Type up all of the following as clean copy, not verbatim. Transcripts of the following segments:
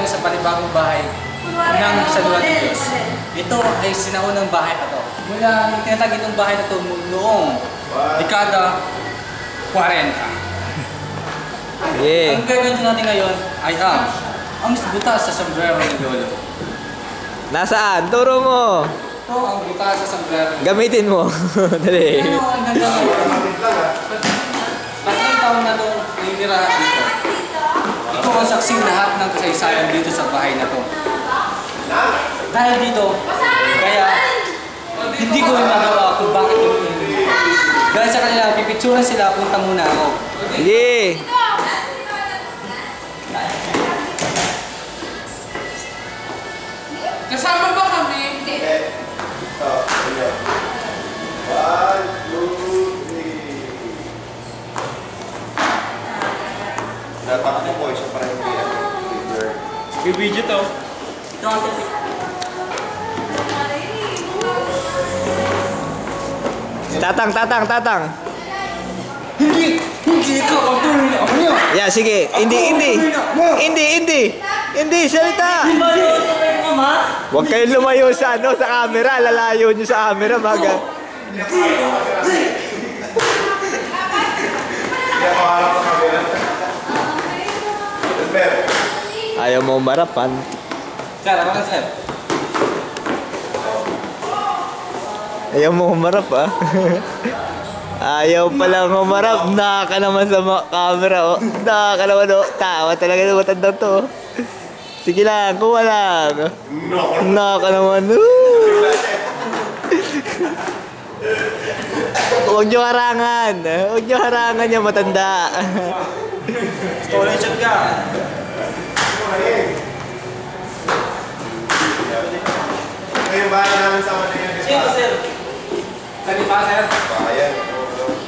sa panibagong bahay ng Salud ng Diyos. Ito ay sinaunang bahay na to. Mula yung tinatag itong bahay na to noong dekada 40. Yeah. Ang gagawin natin ngayon ay ang butas sa sombrero ni Lolo. Nasaan? Turo mo. Ito ang butas sa sombrero. Gamitin mo. Dali. Ano ang ganda mo? 3 taon na itong ninirahan dito. Ito ang saksing lahat ng kasaysayan dito sa bahay na to. Dahil dito, kaya hindi ko magawa kung bakit yung dahil sa kanila, pipicturan sila, punta muna ako. Sige. Kasama ba kami? Hindi. 1, 2, 3. Natakbo ko, isa pa rin yung Bibidyo to. Tatang. Hindi ikaw ang tuloy na ako niya. Yeah, sige. Hindi, salita. Huwag kayong lumayo sa camera. Lalayo nyo sa camera, maga. Ayaw mo umarapan. Sir, ako na sir. Ayaw mo umarap, ah. Ayaw palang umarap. Naka naman sa camera, oh. Naka naman, oh. Tawa talaga na matandang to, oh. Sige lang, kuha lang. Naka naman, Huwag nyo harangan. Huwag nyo harangan yung matanda. Stolen shot ka. Ito yung bahay namin sa Manila. Sino, sir? Sali pa, sir? Bahayan.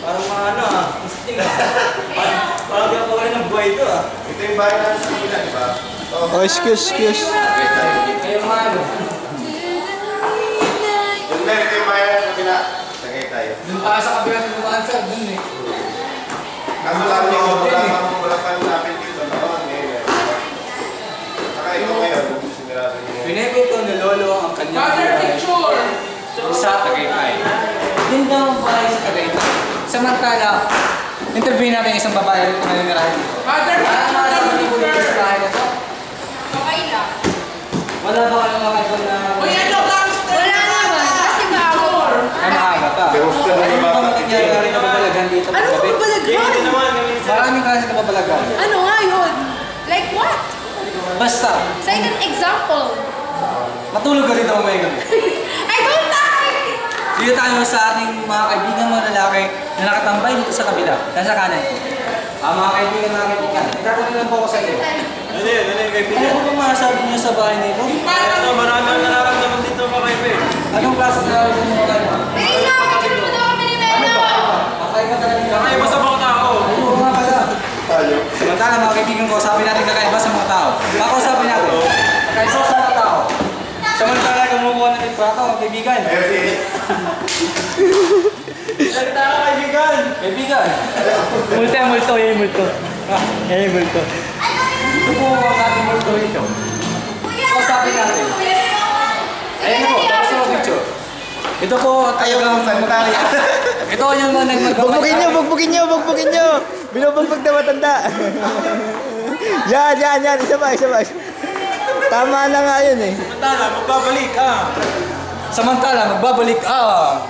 Parang mga Parang di ako rin ng buhay ito, Ito yung bahay namin sa Manila, di ba? Oh, excuse. Kayo mga Ito yung bahay namin sa Manila. Sagay tayo. Dun pa sa kabila ng bukaan, sir. Dun eh. Kaso lang wala pa namin dito noon. Saka ito ngayon, sinirado niyo. Pinipito ni Lolo ang kanyang Father buhay picture! sa Tagaytay. Yun daw ang bahay sa Tagaytay. Samantala, interview natin isang babae rito na ninirahan dito. Father Para sa picture! dito sa bahay na to, Okay lang. wala ba kayong makaiba na... Uy, ano gangster? Wala naman, kasi bago. Ay, maaga pa. Kamusta na yung Ano bata? ba nangyayari na babalagan dito? Ano paggabi? ba balaghan? Maraming klase na babalagan. Ano nga yun? Like what? Basta, Second example. matulog ka dito mamaya gabi. I don't like! Dito tayo sa ating mga kaibigan mga lalaki na nakatambay dito sa kabila. Nasa kanan ko. Mga kaibigan, itatanong lang po ako sa inyo. Ano yung kaibigan? Ano po masasabi niyo sa bahay nito? Marami ang nararamdaman dito mga kaibigan. Anong klase na nararamdaman mo kayo? Eh, nakakita mo daw kami ni Melo! Kakaiba talaga yung Kakaiba sa mga tao. Oo nga pala. Tayo. Samantala mga kaibigan ko, sabi natin kakaiba sa mga tao. Makausapin natin. Kakaiba sa mga tao. Samantala kumukuha na ng prato, mga kaibigan. Salita ka kaibigan. Kaibigan. Multo. Ito po ang ating multo rito. Kausapin natin. Ayan po, tapos yung picture. Ito po ang talagang sanitary. Ito yung Bugbugin nyo. Binubugbog na matanda. Yan. Isa pa. Tama na nga yun eh. Samantala, magbabalik ang... Samantala, magbabalik ang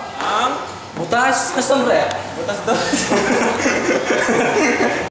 butas na sombrero. Butas daw.